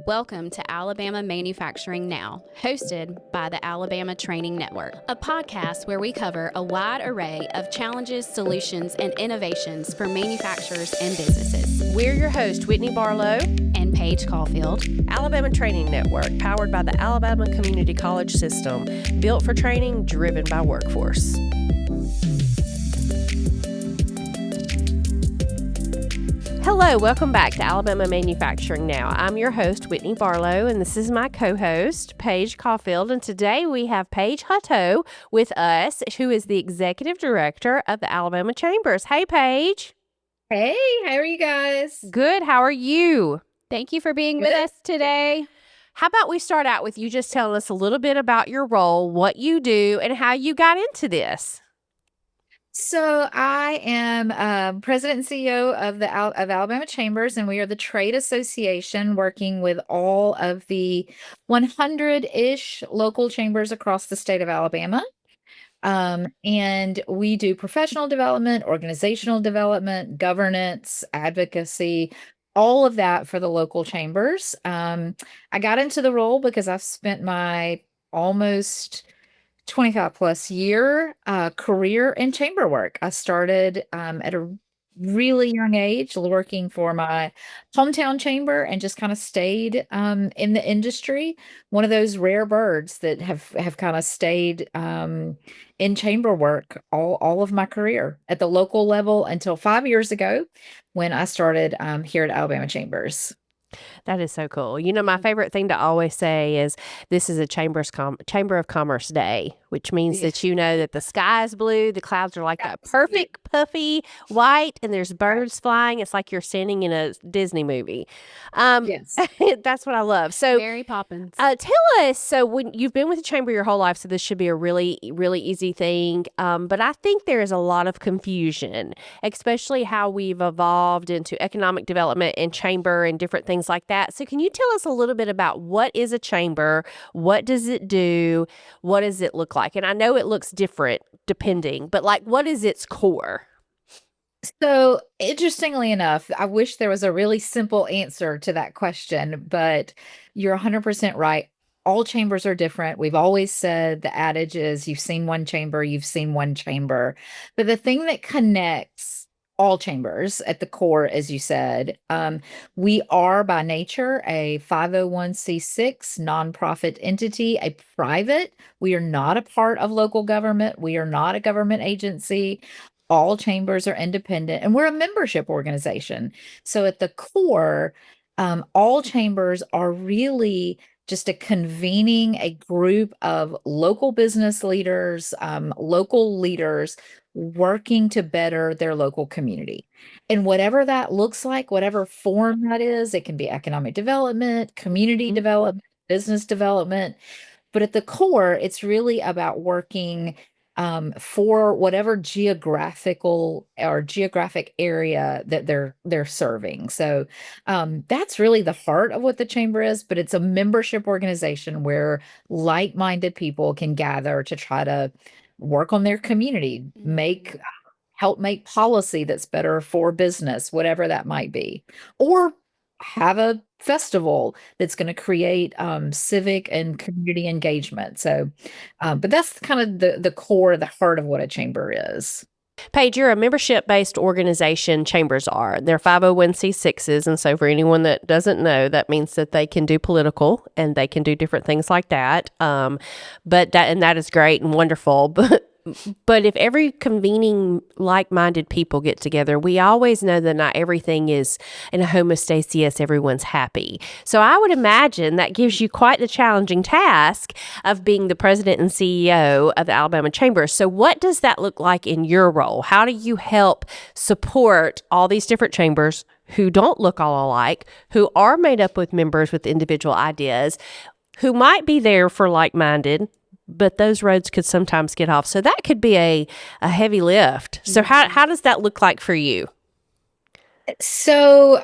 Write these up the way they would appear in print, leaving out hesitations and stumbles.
Welcome to Alabama Manufacturing Now, hosted by the Alabama Training Network, a podcast where we cover a wide array of challenges, solutions, and innovations for manufacturers and businesses. We're your host, Whitney Barlow and Paige Caulfield. Alabama Training Network, powered by the Alabama Community College System, built for training, driven by workforce. Hello, welcome back to Alabama Manufacturing Now. I'm your host, Whitney Barlow, and this is my co-host, Paige Caulfield. And today we have Paige Hutto with us, who is the Executive Director of the Alabama Chambers. Hey, Paige. Hey, how are you guys? Good. How are you? Thank you for being with us today. How about we start out with you just telling us a little bit about your role, what you do, and how you got into this? So I am president and CEO of Alabama Chambers, and we are the trade association working with all of the 100-ish local chambers across the state of Alabama. And we do professional development, organizational development, governance, advocacy, all of that for the local chambers. I got into the role because I've spent my almost 25 plus year career in chamber work. I started at a really young age working for my hometown chamber and just kind of stayed in the industry. One of those rare birds that have kind of stayed in chamber work all of my career at the local level until 5 years ago when I started here at Alabama Chambers. That is so cool. You know, my favorite thing to always say is this is a Chamber of Commerce day, which means that you know that the sky is blue, the clouds are like that perfect puffy white, and there's birds flying. It's like you're standing in a Disney movie. Yes. That's what I love. So Mary Poppins. Tell us, so when you've been with the Chamber your whole life, so this should be a really, really easy thing. But I think there is a lot of confusion, especially how we've evolved into economic development and chamber and different things like that. So can you tell us a little bit about what is a chamber? What does it do? What does it look like? And I know it looks different depending, but like what is its core? So, interestingly enough, I wish there was a really simple answer to that question, but you're 100% right. All chambers are different. We've always said the adage is you've seen one chamber, you've seen one chamber. But the thing that connects all chambers at the core, as you said, we are by nature a 501c6 nonprofit entity, a private. We are not a part of local government. We are not a government agency. All chambers are independent, and we're a membership organization. So at the core, all chambers are really just a convening a group of local business leaders, local leaders working to better their local community. And whatever that looks like, whatever form that is, it can be economic development, community development, business development. But at the core, it's really about working for whatever geographical or geographic area that they're serving. So that's really the heart of what the chamber is, but it's a membership organization where like-minded people can gather to try to work on their community, help make policy that's better for business, whatever that might be, or have a festival that's going to create civic and community engagement. So, but that's kind of the core, the heart of what a chamber is. Paige, you're a membership-based organization, chambers are. They're 501c6s, and so for anyone that doesn't know, that means that they can do political and they can do different things like that. But that is great and wonderful. But if every convening like-minded people get together, we always know that not everything is in a homeostasis, everyone's happy. So I would imagine that gives you quite the challenging task of being the president and CEO of the Alabama Chamber. So what does that look like in your role? How do you help support all these different chambers who don't look all alike, who are made up with members with individual ideas, who might be there for like-minded, but those roads could sometimes get off. So that could be a heavy lift. So how does that look like for you? So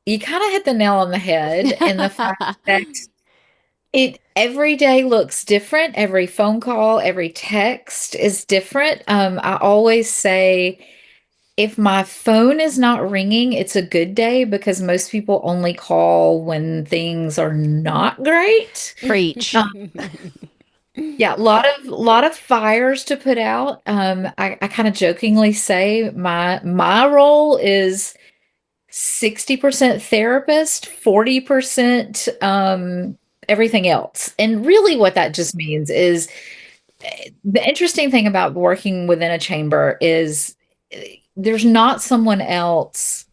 you kind of hit the nail on the head in the fact that every day looks different. Every phone call, every text is different. I always say If my phone is not ringing, it's a good day because most people only call when things are not great. Preach. Yeah, lot of fires to put out. I kind of jokingly say my role is 60% therapist, 40% everything else. And really what that just means is the interesting thing about working within a chamber is there's not someone else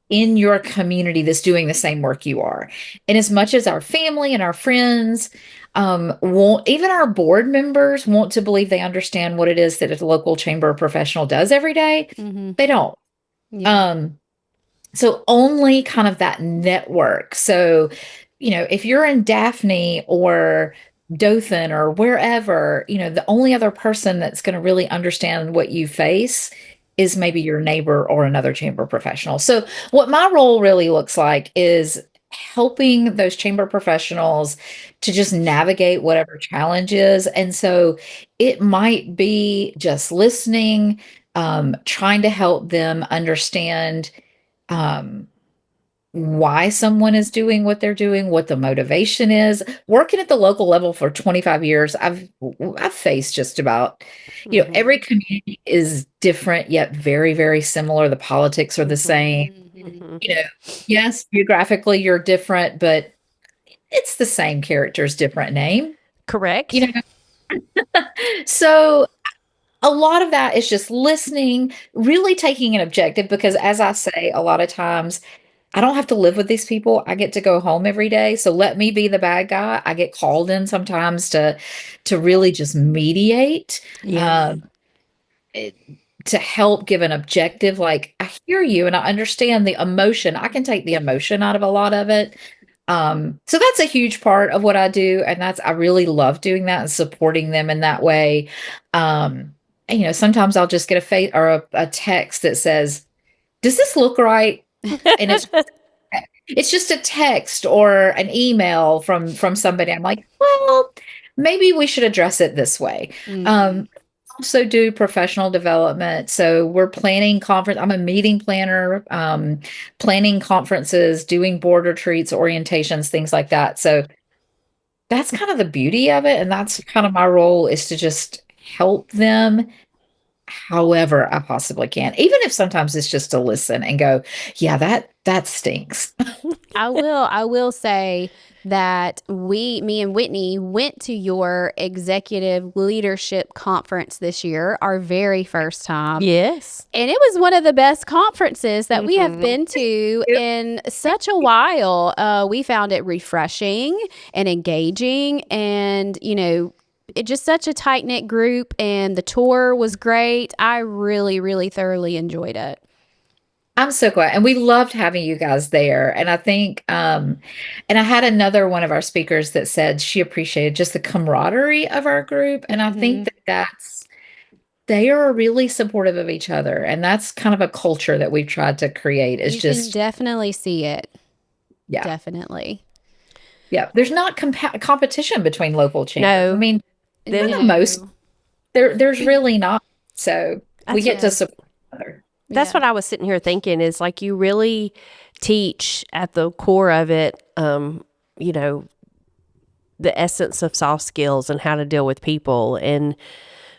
in your community that's doing the same work you are. And as much as our family and our friends won't, even our board members want to believe they understand what it is that a local chamber professional does every day, they don't. Yeah. So only kind of that network. So, if you're in Daphne or Dothan or wherever, the only other person that's going to really understand what you face is maybe your neighbor or another chamber professional. So what my role really looks like is helping those chamber professionals to just navigate whatever challenges. And so it might be just listening, trying to help them understand um, why someone is doing what they're doing, what the motivation is. Working at the local level for 25 years, I've faced just about, every community is different yet very, very similar. The politics are the same. Yes, geographically you're different, but it's the same characters, different name. Correct. So a lot of that is just listening, really taking an objective, because as I say, a lot of times I don't have to live with these people. I get to go home every day. So let me be the bad guy. I get called in sometimes to really just mediate, Yeah. it- to help give an objective. Like, I hear you and I understand the emotion. I can take the emotion out of a lot of it. So that's a huge part of what I do. And I really love doing that and supporting them in that way. And, sometimes I'll just get a face or a text that says, does this look right? And it's just a text or an email from somebody. I'm like, well, maybe we should address it this way. Also do professional development. So we're planning conference. I'm a meeting planner, planning conferences, doing board retreats, orientations, things like that. So that's kind of the beauty of it. And that's kind of my role, is to just help them however I possibly can. Even if sometimes it's just to listen and go, yeah, that stinks. I will say that me and Whitney went to your executive leadership conference this year, our very first time. Yes. And it was one of the best conferences that we have been to in such a while. We found it refreshing and engaging, and, it just such a tight knit group, and the tour was great. I really, really thoroughly enjoyed it. I'm so glad. And we loved having you guys there. And I think, and I had another one of our speakers that said she appreciated just the camaraderie of our group. And I think they are really supportive of each other. And that's kind of a culture that we've tried to create, is You just, can definitely see it. yeah, Definitely. yeah. There's not competition between local chambers. No. I mean, for the most, there's really not. So we get to support each other. That's what I was sitting here thinking, is like, you really teach at the core of it, the essence of soft skills and how to deal with people. And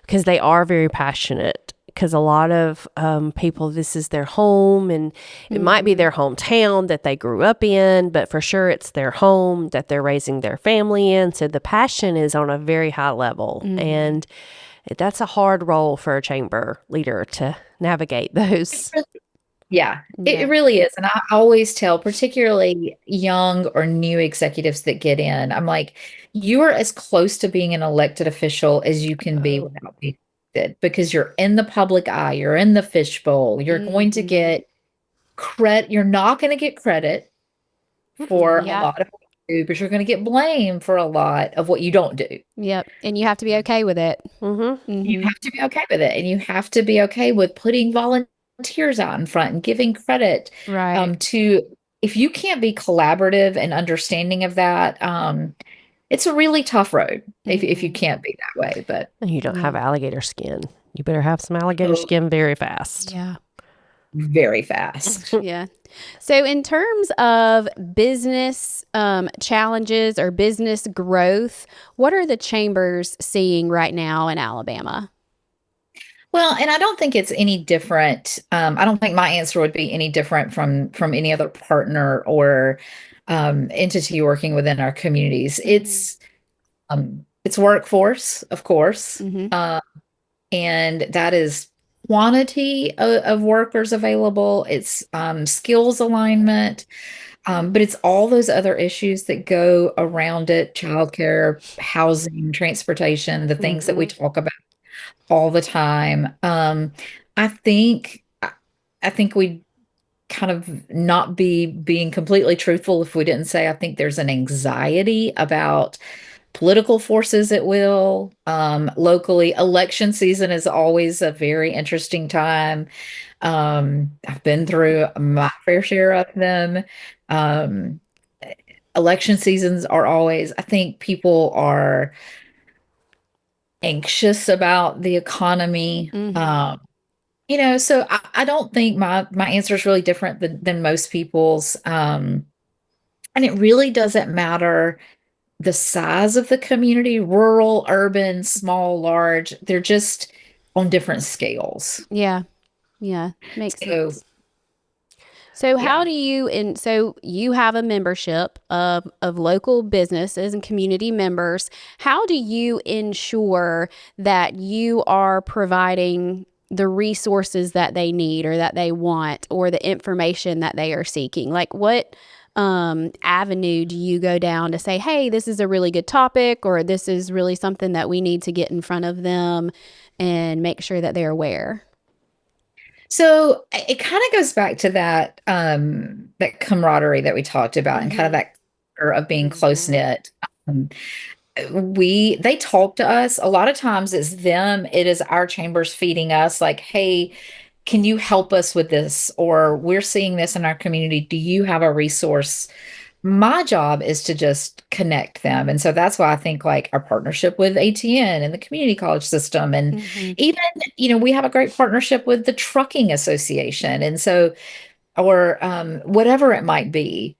because they are very passionate, because a lot of people, this is their home, and it might be their hometown that they grew up in, but for sure it's their home that they're raising their family in. So the passion is on a very high level. And that's a hard role for a chamber leader to navigate those. Yeah, it really is. And I always tell, particularly young or new executives that get in, I'm like, you are as close to being an elected official as you can be without being elected, because you're in the public eye, you're in the fishbowl, you're going to get credit. You're not going to get credit for a lot of what you do, but you're going to get blamed for a lot of what you don't do. Yep. And you have to be okay with it. You have to be okay with it. And you have to be okay with putting volunteers out in front and giving credit to, if you can't be collaborative and understanding of that, it's a really tough road if you can't be that way. But you don't have alligator skin. You better have some alligator skin very fast. Yeah. very fast. Yeah. So, in terms of business challenges or business growth, what are the chambers seeing right now in Alabama? Well, and I don't think it's any different. I don't think my answer would be any different from any other partner or entity working within our communities. Mm-hmm. It's workforce, of course, Mm-hmm. and that is quantity of workers available. It's skills alignment, but it's all those other issues that go around it: childcare, housing, transportation, the things that we Hmm. talk about all the time. I think I think we kind of not be being completely truthful if we didn't say I think there's an anxiety about political forces at will. Locally, election season is always a very interesting time. I've been through my fair share of them. Um, Election seasons are always, I think people are anxious about the economy. Mm-hmm. So I don't think my answer is really different than most people's. And it really doesn't matter the size of the community, rural, urban, small, large. They're just on different scales. Yeah. Yeah. Makes So sense. So how yeah. do you and so you have a membership of local businesses and community members. How do you ensure that you are providing the resources that they need or that they want or the information that they are seeking? Like what avenue do you go down to say, hey, this is a really good topic or this is really something that we need to get in front of them and make sure that they're aware? So it kind of goes back to that camaraderie that we talked about and kind of Mm-hmm. that culture of being close Hmm. knit. Um, they talk to us a lot of times. It is our chambers feeding us like, hey, can you help us with this, or we're seeing this in our community, do you have a resource? My job is to just connect them, and so that's why I think like our partnership with ATN and the community college system, and Mm-hmm. even we have a great partnership with the trucking association, and so or whatever it might be.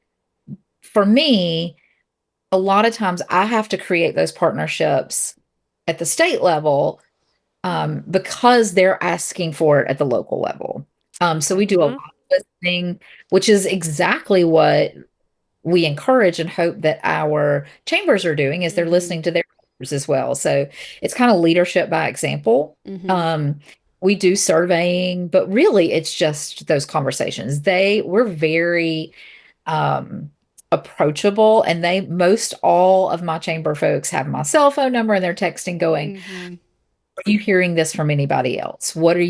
For me, a lot of times I have to create those partnerships at the state level, because they're asking for it at the local level. So we do a lot Hmm. of listening, which is exactly what we encourage and hope that our chambers are doing, is they're Mm-hmm. listening to their members as well. So it's kind of leadership by example. Mm-hmm. Um, we do surveying, but really it's just those conversations. We're very um approachable, and they most all of my chamber folks have my cell phone number, and they're texting going, Mm-hmm. are you hearing this from anybody else? What are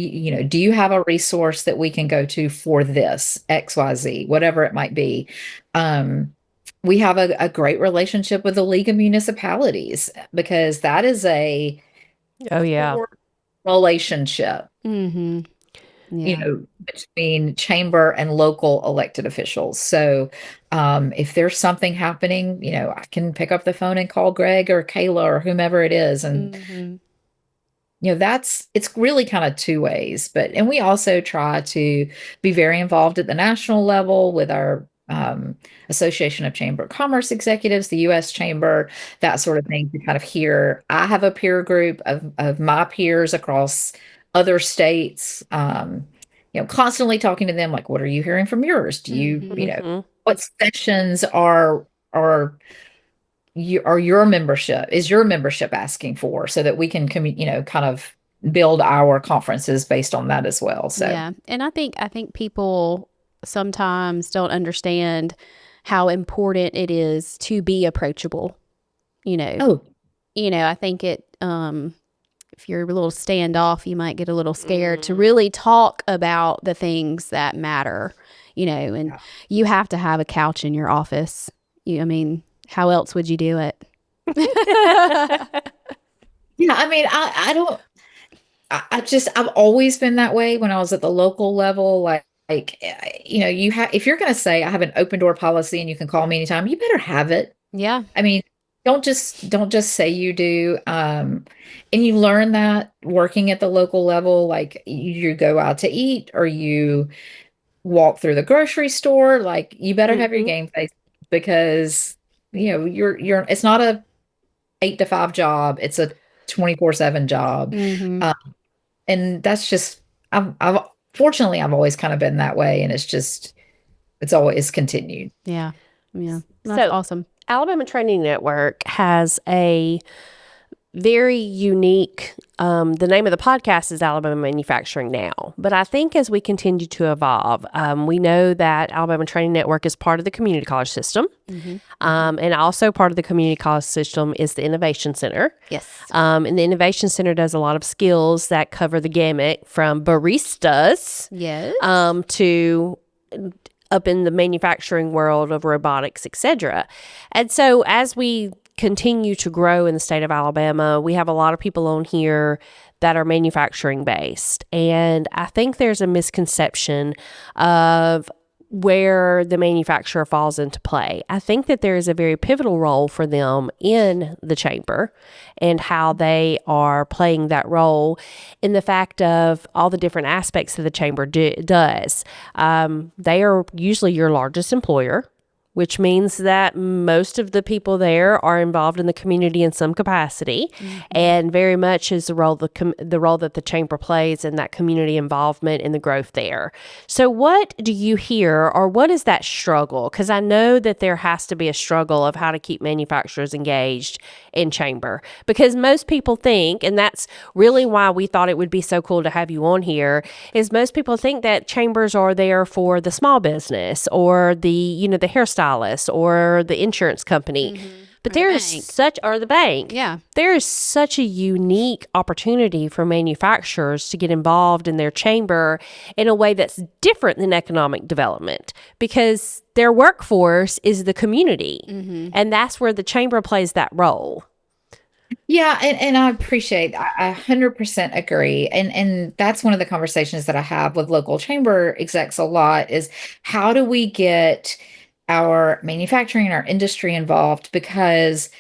do you have a resource that we can go to for this XYZ, whatever it might be? Um, we have a great relationship with the League of Municipalities, because that is a Oh yeah. core relationship, Mm-hmm. Yeah. between chamber and local elected officials. So if there's something happening, I can pick up the phone and call Greg or Kayla or whomever it is, and Mm-hmm. it's really kind of two ways. And we also try to be very involved at the national level with our Association of Chamber of Commerce Executives, the US Chamber, that sort of thing, to kind of hear. I have a peer group of my peers across other states, constantly talking to them, like, what are you hearing from yours? Do Mm-hmm. Hmm. what sessions are your membership is your membership asking for, so that we can kind of build our conferences based on that as well. So Yeah. And I think people sometimes don't understand how important it is to be approachable, you know. oh I think if you're a little standoff, you might get a little scared to Hmm. really talk about the things that matter, and yeah. you have to have a couch in your office. I mean, how else would you do it? Yeah, I mean, I don't I've always been that way when I was at the local level. You have, if you're going to say I have an open door policy and you can call me anytime, you better have it. Yeah. I mean, don't just say you do. And you learn that working at the local level, like you go out to eat or you walk through the grocery store, like you better have your Mhm. game face because you're it's not a 8 to 5 job, it's a 24/7 job. Mm-hmm. Um, and that's just I've fortunately I've always kind of been that way, and it's always continued. Yeah. Yeah. That's So, awesome. Alabama Training Network has a very unique, the name of the podcast is Alabama Manufacturing Now. But I think as we continue to evolve, we know that Alabama Training Network is part of the community college system. Mm-hmm. And also part of the community college system is the Innovation Center. Yes. And the Innovation Center does a lot of skills that cover the gamut from baristas Yes. to up in the manufacturing world of robotics, etc. And so as we continue to grow in the state of Alabama, we have a lot of people on here that are manufacturing based. And I think there's a misconception of where the manufacturer falls into play. I think that there is a very pivotal role for them in the chamber and how they are playing that role in the fact of all the different aspects that the chamber does. They are usually your largest employer, which means that most of the people there are involved in the community in some capacity, and very much is the role that the chamber plays in that community involvement and the growth there. So what do you hear, or what is that struggle? Because I know that there has to be a struggle of how to keep manufacturers engaged in chamber, because most people think, and that's really why we thought it would be so cool to have you on here, is most people think that chambers are there for the small business or the hairstylist or the insurance company. But Or the there is bank. such, or the bank. Yeah. There is such a unique opportunity for manufacturers to get involved in their chamber in a way that's different than economic development, because their workforce is the community. And that's where the chamber plays that role. Yeah, and I appreciate I 100% agree. And that's one of the conversations that I have with local chamber execs a lot is how do we get our manufacturing and our industry involved? Because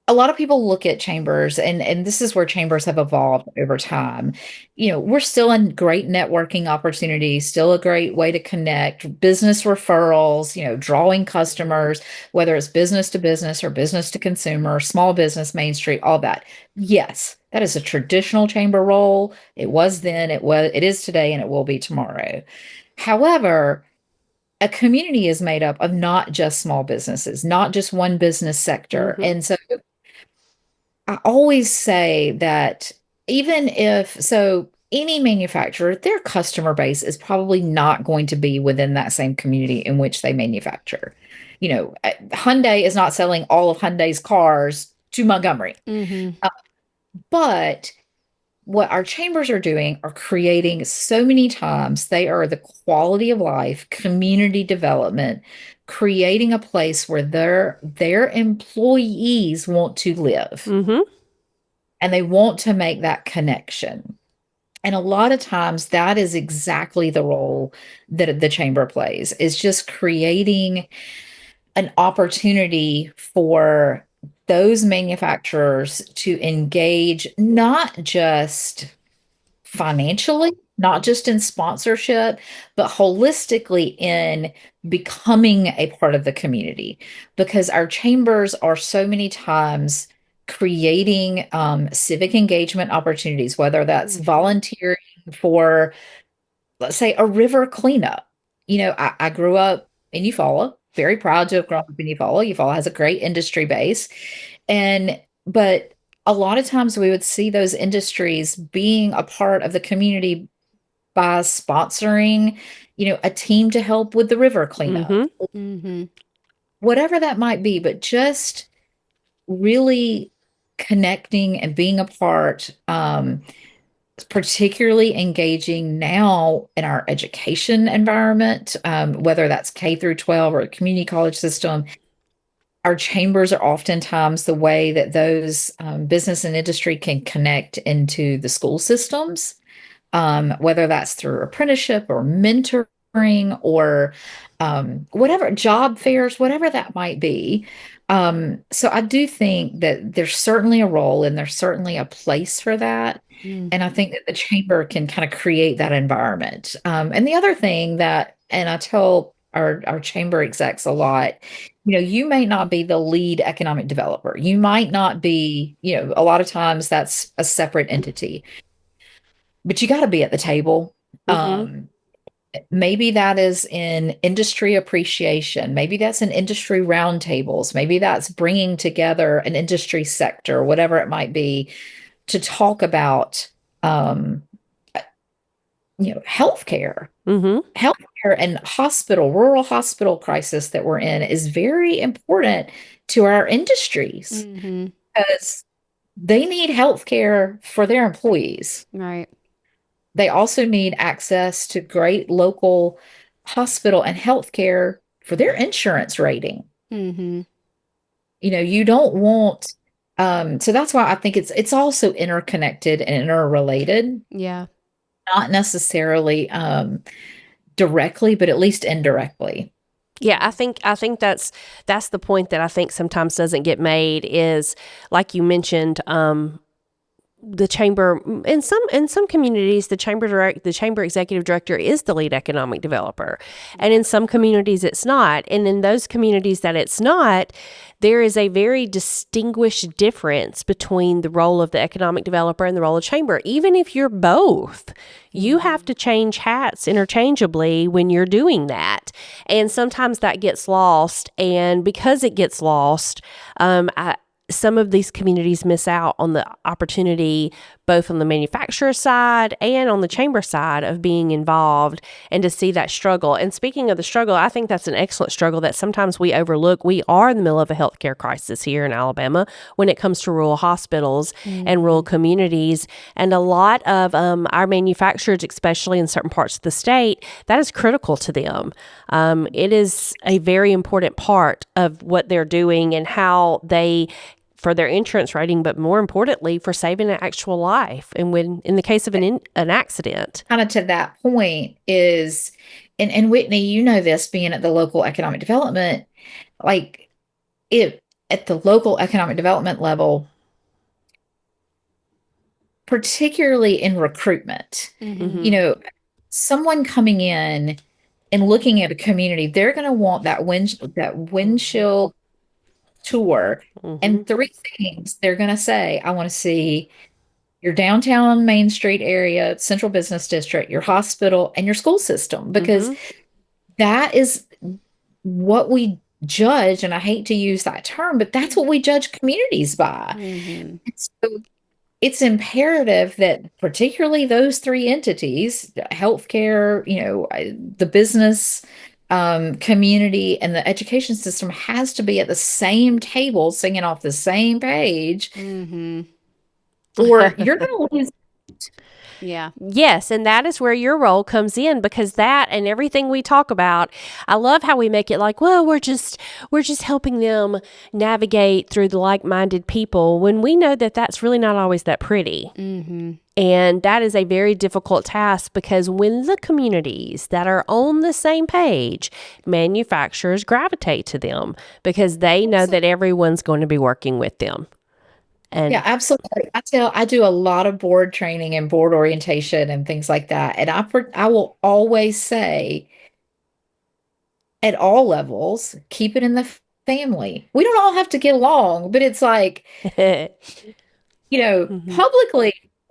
a lot of people look at chambers, and this is where chambers have evolved over time. We're still in great networking opportunities, still a great way to connect, business referrals, drawing customers, whether it's business to business or business to consumer, small business, Main Street, all that. Yes, that is a traditional chamber role. It was then, it is today, and it will be tomorrow. However, a community is made up of not just small businesses, not just one business sector. Mhm. And so I always say that even if so any manufacturer, their customer base is probably not going to be within that same community in which they manufacture. Hyundai is not selling all of Hyundai's cars to Montgomery. Mm-hmm. But what our chambers are doing are creating so many times, they are the quality of life, community development, creating a place where their employees want to live Mhm. and they want to make that connection. And a lot of times that is exactly the role that the chamber plays, is just creating an opportunity for those manufacturers to engage not just financially, not just in sponsorship, but holistically in becoming a part of the community. Because our chambers are so many times creating civic engagement opportunities, whether that's volunteering for, let's say, a river cleanup. I grew up in Eufaula, very proud to have grown up in Eufaula. Eufaula has a great industry base. But a lot of times we would see those industries being a part of the community by sponsoring, a team to help with the river cleanup, Mhm. Mm-hmm. whatever that might be, but just really connecting and being a part, particularly engaging now in our education environment, whether that's K through 12 or a community college system. Our chambers are oftentimes the way that those business and industry can connect into the school systems, whether that's through apprenticeship or mentoring or whatever, job fairs, whatever that might be. So I do think that there's certainly a role and there's certainly a place for that. And I think that the chamber can kind of create that environment. And the other thing that, and I tell our chamber execs a lot, you may not be the lead economic developer. You might not be, a lot of times that's a separate entity, but you got to be at the table. Maybe that is in industry appreciation. Maybe that's in industry roundtables. Maybe that's bringing together an industry sector, whatever it might be, to talk about, healthcare. Healthcare and rural hospital crisis that we're in is very important to our industries because they need healthcare for their employees. Right. They also need access to great local hospital and healthcare for their insurance rating. You don't want, so that's why I think it's also interconnected and interrelated. Yeah. Not necessarily directly, but at least indirectly. Yeah, I think that's the point that I think sometimes doesn't get made is, like you mentioned, the chamber in some communities, the chamber executive director is the lead economic developer, and in some communities it's not. And in those communities that it's not, there is a very distinguished difference between the role of the economic developer and the role of chamber. Even if you're both, you have to change hats interchangeably when you're doing that, and sometimes that gets lost. And because it gets lost, some of these communities miss out on the opportunity, both on the manufacturer side and on the chamber side, of being involved and to see that struggle. And speaking of the struggle, I think that's an excellent struggle that sometimes we overlook. We are in the middle of a healthcare crisis here in Alabama when it comes to rural hospitals and rural communities. And a lot of our manufacturers, especially in certain parts of the state, that is critical to them. It is a very important part of what they're doing and how they, for their insurance rating, but more importantly, for saving an actual life. And when, in the case of an accident. Kind of to that point is, and Whitney, you know this, being at the local economic development, like at the local economic development level, particularly in recruitment, someone coming in and looking at a community, they're going to want that windshield tour. And three things they're going to say: I want to see your downtown Main Street area, central business district, your hospital, and your school system, because that is what we judge. And I hate to use that term, but that's what we judge communities by. And so it's imperative that particularly those three entities, healthcare, the business community, and the education system, has to be at the same table singing off the same page, or you're going to lose. Yeah. Yes, and that is where your role comes in, because that and everything we talk about, I love how we make it like, well, we're just helping them navigate through the like-minded people, when we know that that's really not always that pretty. And that is a very difficult task, because when the communities that are on the same page, manufacturers gravitate to them because they know that everyone's going to be working with them. And yeah, absolutely. I do a lot of board training and board orientation and things like that. And I will always say, at all levels, keep it in the family. We don't all have to get along, but it's like, publicly,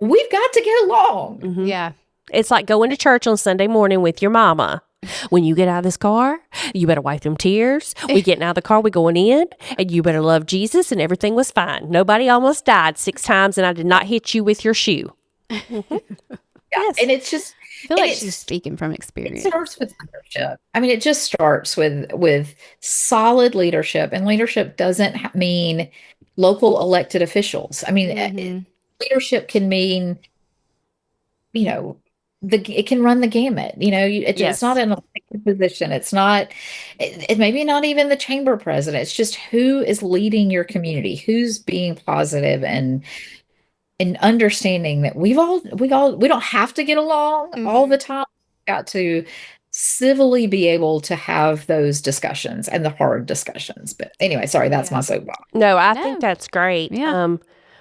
we've got to get along. Yeah. It's like going to church on Sunday morning with your mama. When you get out of this car, you better wipe them tears. We getting out of the car, we going in, and you better love Jesus, and everything was fine. Nobody almost died 6 times, and I did not hit you with your shoe. Yes. And it's just, I feel like she's speaking from experience. It starts with leadership. I mean, it just starts with solid leadership, and leadership doesn't mean local elected officials. I mean, leadership can mean, it can run the gamut. It's not an elected position. It's not, it maybe not even the chamber president. It's just who is leading your community, who's being positive and understanding that we don't have to get along all the time. We've got to civilly be able to have those discussions and the hard discussions. But anyway, sorry, that's my soapbox. No, I No. think that's great. Yeah.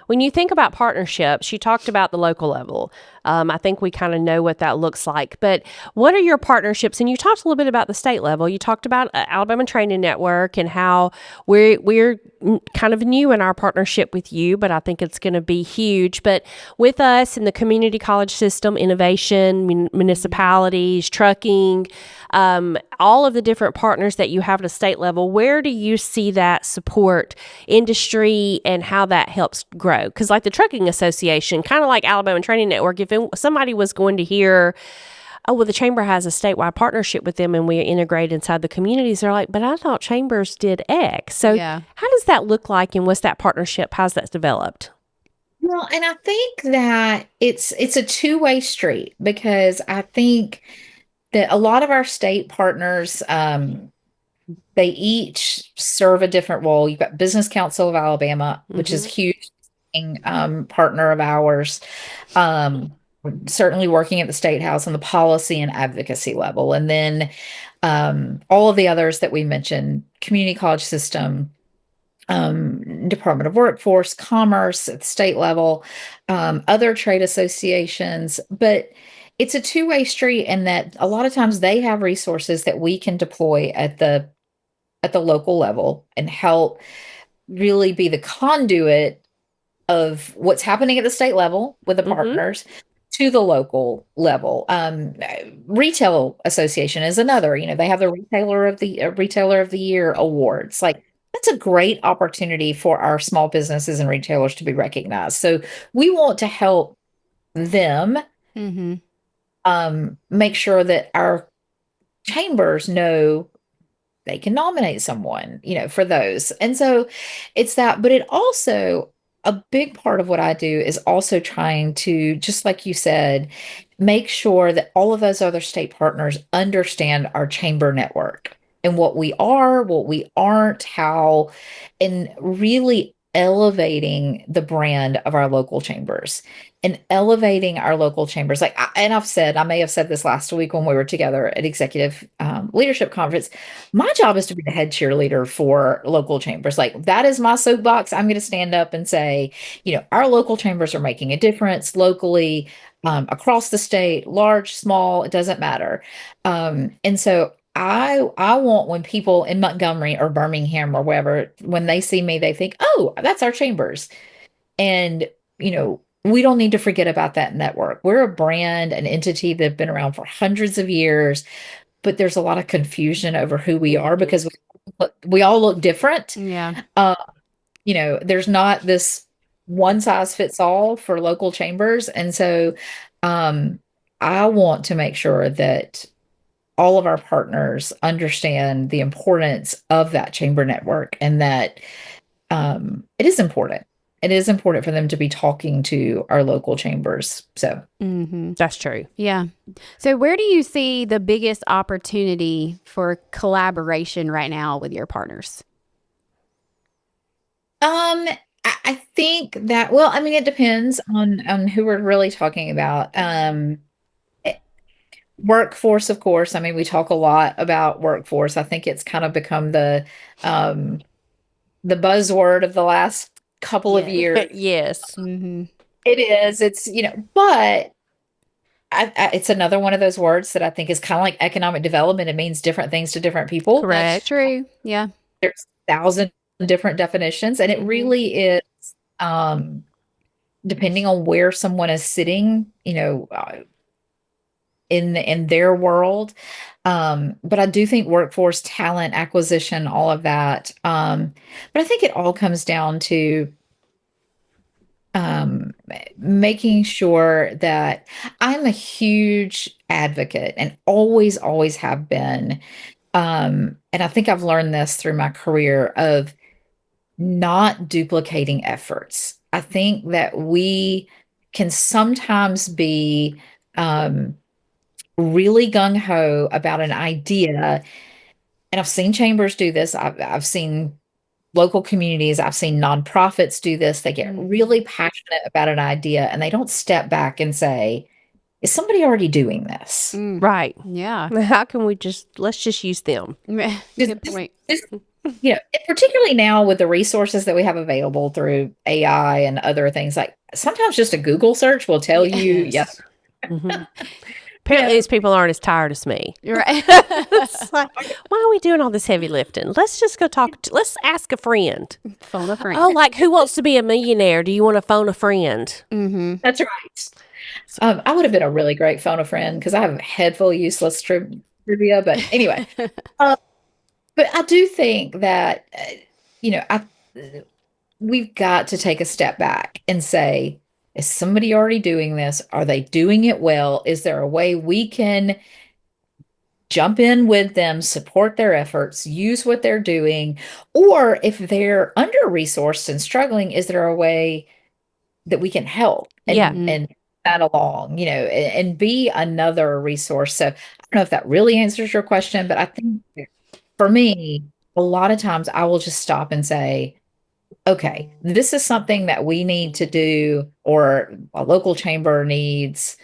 When you think about partnerships, you talked about the local level. I think we kind of know what that looks like. But what are your partnerships? And you talked a little bit about the state level. You talked about Alabama Training Network and how we're kind of new in our partnership with you, but I think it's going to be huge. But with us in the community college system, innovation, municipalities, trucking, all of the different partners that you have at a state level, where do you see that support industry and how that helps grow? Because like the Trucking Association, kind of like Alabama Training Network, if somebody was going to hear, oh, well, the Chamber has a statewide partnership with them and we integrate inside the communities, they're like, but I thought Chambers did X. So how does that look like and what's that partnership? How's that developed? Well, and I think that it's a two-way street, because I think that a lot of our state partners, they each serve a different role. You've got Business Council of Alabama, which is huge, partner of ours. Certainly working at the State House on the policy and advocacy level. And then all of the others that we mentioned, community college system, Department of Workforce, Commerce at the state level, other trade associations. But it's a two-way street in that a lot of times they have resources that we can deploy at the local level and help really be the conduit of what's happening at the state level with the partners to the local level. Retail Association is another. They have the Retailer of the Year awards. Like, that's a great opportunity for our small businesses and retailers to be recognized. So we want to help them make sure that our chambers know they can nominate someone, for those. And so it's that, but it also, a big part of what I do is also trying to, just like you said, make sure that all of those other state partners understand our chamber network and what we are, what we aren't, how, and really elevating the brand of our local chambers and elevating our local chambers. And I may have said this last week when we were together at Executive Leadership Conference, my job is to be the head cheerleader for local chambers. Like, that is my soapbox. I'm going to stand up and say, our local chambers are making a difference locally, across the state, large, small, it doesn't matter. And so I want, when people in Montgomery or Birmingham or wherever, when they see me, they think, oh, that's our chambers. And, we don't need to forget about that network. We're a brand, an entity that have been around for hundreds of years, but there's a lot of confusion over who we are because we all look different. Yeah. There's not this one size fits all for local chambers. And so I want to make sure that all of our partners understand the importance of that chamber network, and that it is important. It is important for them to be talking to our local chambers. So that's true. Yeah. So where do you see the biggest opportunity for collaboration right now with your partners? I think that, well, I mean, it depends on who we're really talking about. Workforce, of course. I mean, we talk a lot about workforce. I think it's kind of become the buzzword of the last couple of years. Yes. It is. It's, but it's another one of those words that I think is kind of like economic development. It means different things to different people. Correct. That's true. Yeah. There's 1,000 different definitions, and it really is, depending on where someone is sitting, in their world. But I do think workforce, talent acquisition, all of that. But I think it all comes down to making sure that I'm a huge advocate and always have been. And I think I've learned this through my career of not duplicating efforts. I think that we can sometimes be really gung ho about an idea. And I've seen chambers do this. I've seen local communities, I've seen nonprofits do this. They get really passionate about an idea and they don't step back and say, is somebody already doing this? Right. Yeah. How can we let's just use them? Good point. And particularly now with the resources that we have available through AI and other things, like sometimes just a Google search will tell you, yes. Apparently, these people aren't as tired as me. You're right. It's like, why are we doing all this heavy lifting? Let's just go let's ask a friend. Phone a friend. Oh, like who wants to be a millionaire? Do you want to phone a friend? That's right. I would have been a really great phone a friend because I have a head full of useless trivia. But anyway, but I do think that, we've got to take a step back and say, is somebody already doing this? Are they doing it well? Is there a way we can jump in with them, support their efforts, use what they're doing? Or if they're under-resourced and struggling, is there a way that we can help and that along, and be another resource? So I don't know if that really answers your question, but I think for me, a lot of times I will just stop and say, okay, this is something that we need to do, or a local chamber needs.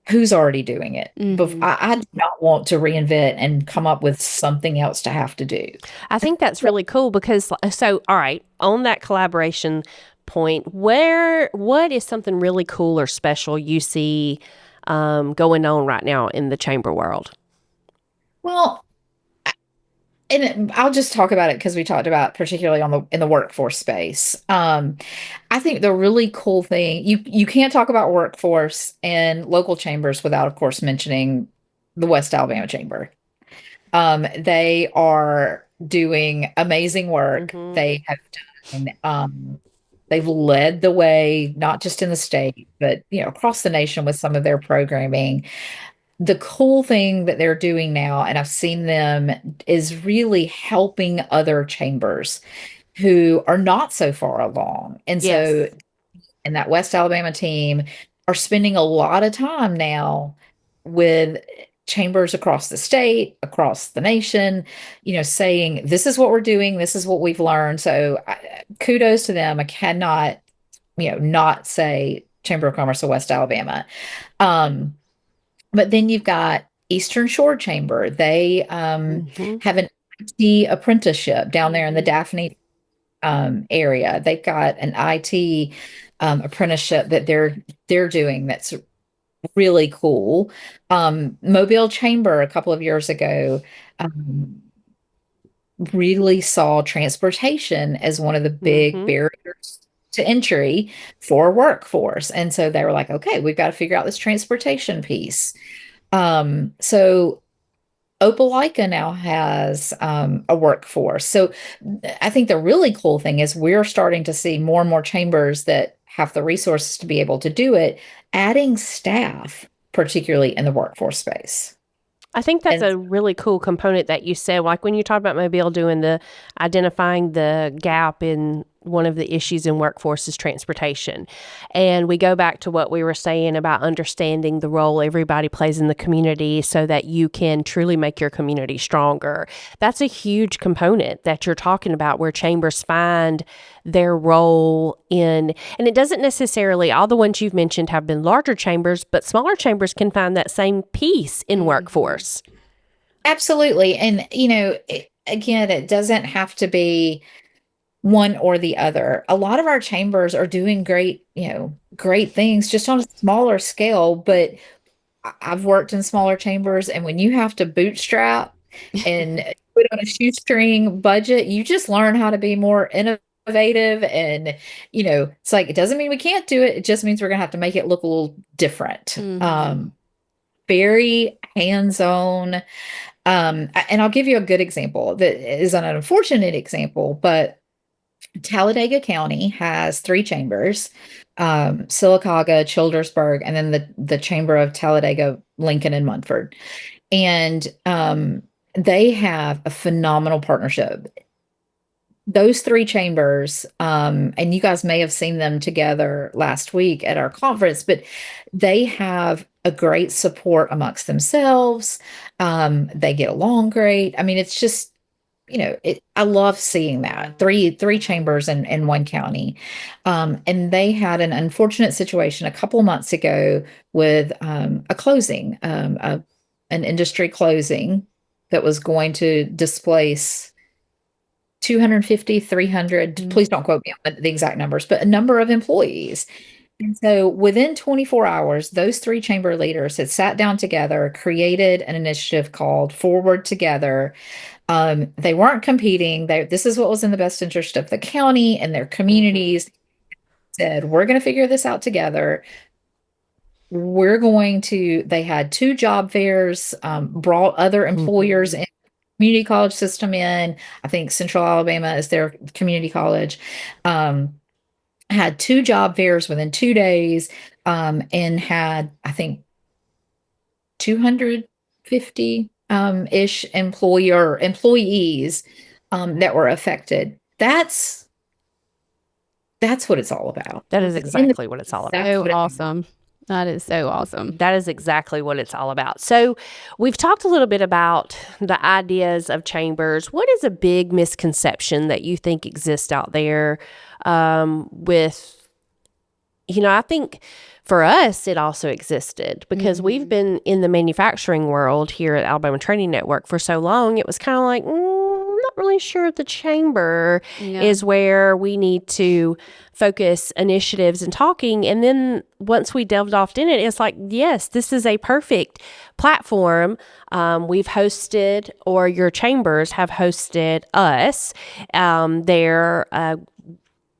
Who's already doing it? I do not want to reinvent and come up with something else to have to do. I think that's really cool because, all right, on that collaboration point, what is something really cool or special you see going on right now in the chamber world? Well, and I'll just talk about it because we talked about particularly in the workforce space. I think the really cool thing, you can't talk about workforce and local chambers without, of course, mentioning the West Alabama Chamber. They are doing amazing work. They have done, they've led the way, not just in the state, but across the nation with some of their programming. The cool thing that they're doing now, and I've seen them, is really helping other chambers who are not so far along. And so, and that West Alabama team are spending a lot of time now with chambers across the state, across the nation, saying, this is what we're doing, this is what we've learned. So kudos to them. I cannot, not say Chamber of Commerce of West Alabama. But then you've got Eastern Shore Chamber. They have an IT apprenticeship down there in the Daphne area. They've got an IT apprenticeship that they're doing that's really cool. Mobile Chamber a couple of years ago really saw transportation as one of the big barriers to entry for workforce. And so they were like, okay, we've got to figure out this transportation piece. So Opelika now has a workforce. So I think the really cool thing is we're starting to see more and more chambers that have the resources to be able to do it, adding staff, particularly in the workforce space. I think that's a really cool component that you said, like when you talk about Mobile doing the identifying the gap in one of the issues in workforce is transportation. And we go back to what we were saying about understanding the role everybody plays in the community so that you can truly make your community stronger. That's a huge component that you're talking about where chambers find their role in, and it doesn't necessarily, all the ones you've mentioned have been larger chambers, but smaller chambers can find that same piece in workforce. Absolutely. And, again, it doesn't have to be one or the other. A lot of our chambers are doing great things just on a smaller scale, but I've worked in smaller chambers, and when you have to bootstrap and put on a shoestring budget, you just learn how to be more innovative. And, it's like, it doesn't mean we can't do it. It just means we're going to have to make it look a little different. Very hands-on. And I'll give you a good example that is an unfortunate example, but Talladega County has 3 chambers, Sylacauga, Childersburg, and then the Chamber of Talladega, Lincoln, and Munford. And they have a phenomenal partnership. Those 3 chambers, and you guys may have seen them together last week at our conference, but they have a great support amongst themselves. They get along great. I mean, it's just I love seeing that three chambers in one county. And they had an unfortunate situation a couple of months ago with a closing, an industry closing that was going to displace 250, 300. Please don't quote me on the exact numbers, but a number of employees. And so within 24 hours, those three chamber leaders had sat down together, created an initiative called Forward Together. They weren't competing. This is what was in the best interest of the county and their communities. Said, we're going to figure this out together. They had two job fairs, brought other employers in, community college system in. I think Central Alabama is their community college. Had two job fairs within 2 days, and had, I think, 250 ish employees that were affected. That's what it's all about. That is exactly what it's all about. So awesome. That is so awesome. That is exactly what it's all about. So we've talked a little bit about the ideas of chambers. What is a big misconception that you think exists out there I think for us, it also existed because we've been in the manufacturing world here at Alabama Training Network for so long. It was kind of like, I'm not really sure if the chamber is where we need to focus initiatives and talking. And then once we delved off in it, it's like, yes, this is a perfect platform. We've hosted, or your chambers have hosted us.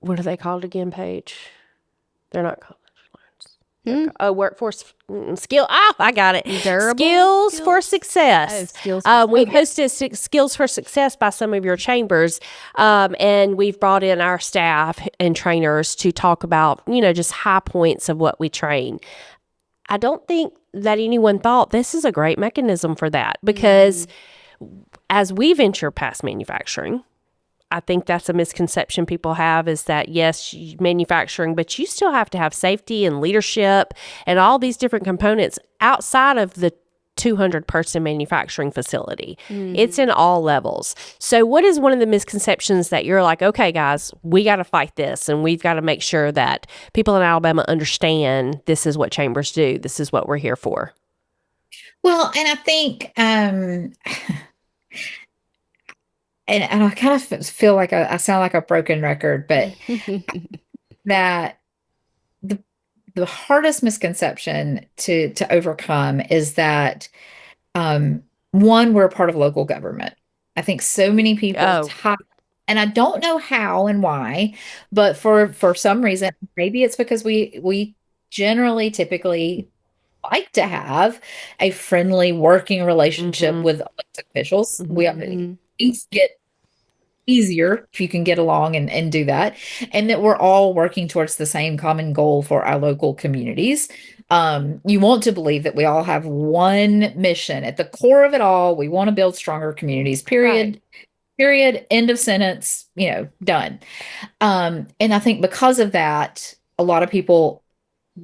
What are they called again, Paige? They're not college loans. Workforce skill. I got it. Skills for Success. We've hosted Skills for Success by some of your chambers, and we've brought in our staff and trainers to talk about, just high points of what we train. I don't think that anyone thought this is a great mechanism for that because as we venture past manufacturing, I think that's a misconception people have is that, yes, manufacturing, but you still have to have safety and leadership and all these different components outside of the 200-person manufacturing facility. It's in all levels. So what is one of the misconceptions that you're like, okay, guys, we got to fight this and we've got to make sure that people in Alabama understand this is what chambers do. This is what we're here for. Well, and I think and I kind of feel like I sound like a broken record, but that the hardest misconception to overcome is that one, we're a part of local government. I think so many people and I don't know how and why, but for some reason, maybe it's because we typically like to have a friendly working relationship with elected officials. Things get easier if you can get along and do that, and that we're all working towards the same common goal for our local communities. You want to believe that we all have one mission at the core of it all. We want to build stronger communities, period. End of sentence, done. And I think because of that, a lot of people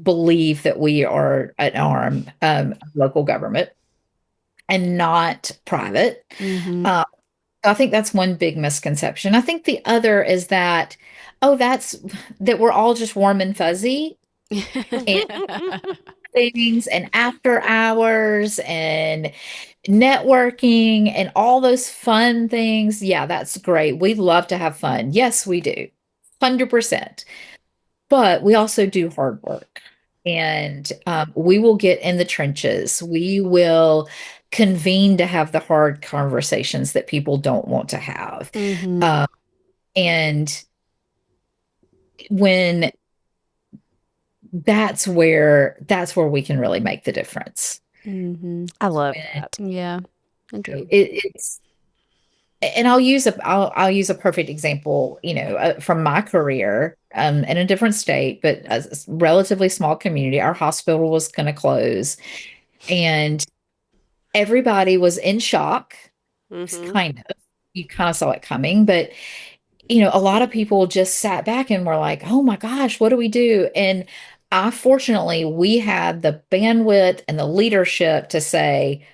believe that we are an arm of local government and not private. I think that's one big misconception. I think the other is that, that we're all just warm and fuzzy and things and after hours and networking and all those fun things. Yeah, that's great. We love to have fun. Yes, we do. 100%. But we also do hard work. And we will get in the trenches. We will convene to have the hard conversations that people don't want to have. And when that's where we can really make the difference. I love that. Yeah. And I'll use a perfect example, from my career, in a different state, but a relatively small community. Our hospital was going to close, and everybody was in shock. You kind of saw it coming, but a lot of people just sat back and were like, "Oh my gosh, what do we do?" And fortunately, we had the bandwidth and the leadership to say,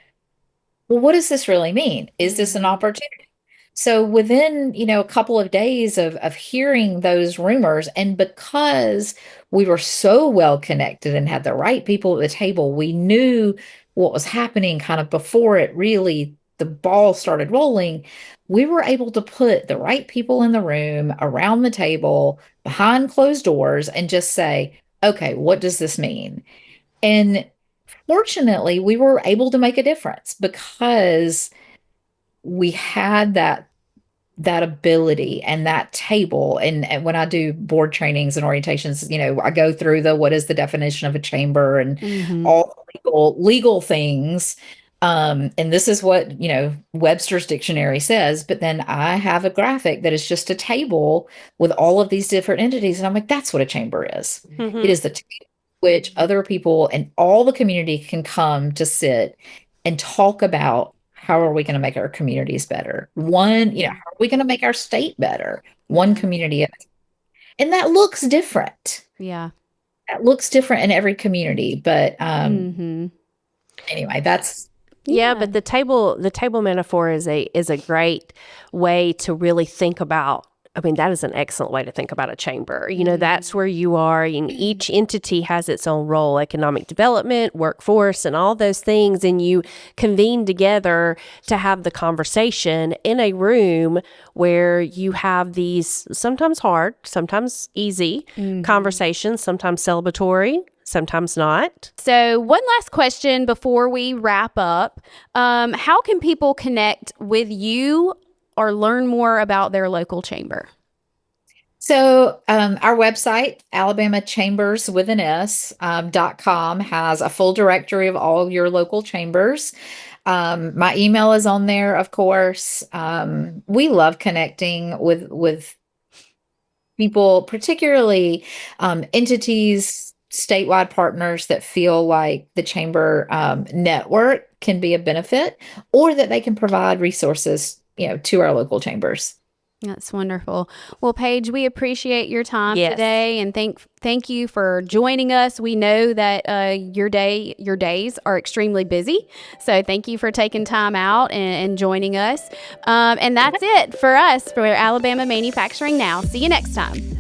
"Well, what does this really mean? Is this an opportunity? So within, a couple of days of hearing those rumors, and because we were so well connected and had the right people at the table, we knew what was happening kind of before it really the ball started rolling. We were able to put the right people in the room around the table behind closed doors and just say, okay, what does this mean? And fortunately, we were able to make a difference because we had that ability and that table. And when I do board trainings and orientations, I go through what is the definition of a chamber and Mm-hmm. all the legal things. And this is what, Webster's dictionary says, but then I have a graphic that is just a table with all of these different entities. And I'm like, that's what a chamber is. It Mm-hmm. is the table which other people and all the community can come to sit and talk about how are we going to make our communities better? One, how are we going to make our state better? One Yeah. community and that looks different. Yeah. That looks different in every community. But Mm-hmm. anyway, that's Yeah, Yeah. but the table metaphor is a great way to really think about. I mean, that is an excellent way to think about a chamber. That's where you are, and each entity has its own role: economic development, workforce, and all those things. And you convene together to have the conversation in a room where you have these sometimes hard, sometimes easy conversations, sometimes celebratory, sometimes not. So, one last question before we wrap up. How can people connect with you or learn more about their local chamber? so our website, Alabama Chambers with an S.com, has a full directory of all your local chambers. My email is on there, of course. We love connecting with people, particularly entities, statewide partners that feel like the chamber network can be a benefit, or that they can provide resources, to our local chambers. That's wonderful. Well, Paige, we appreciate your time Yes. today, and thank you for joining us. We know that your days are extremely busy, so thank you for taking time out and joining us. And that's it for us for Alabama Manufacturing Now. See you next time.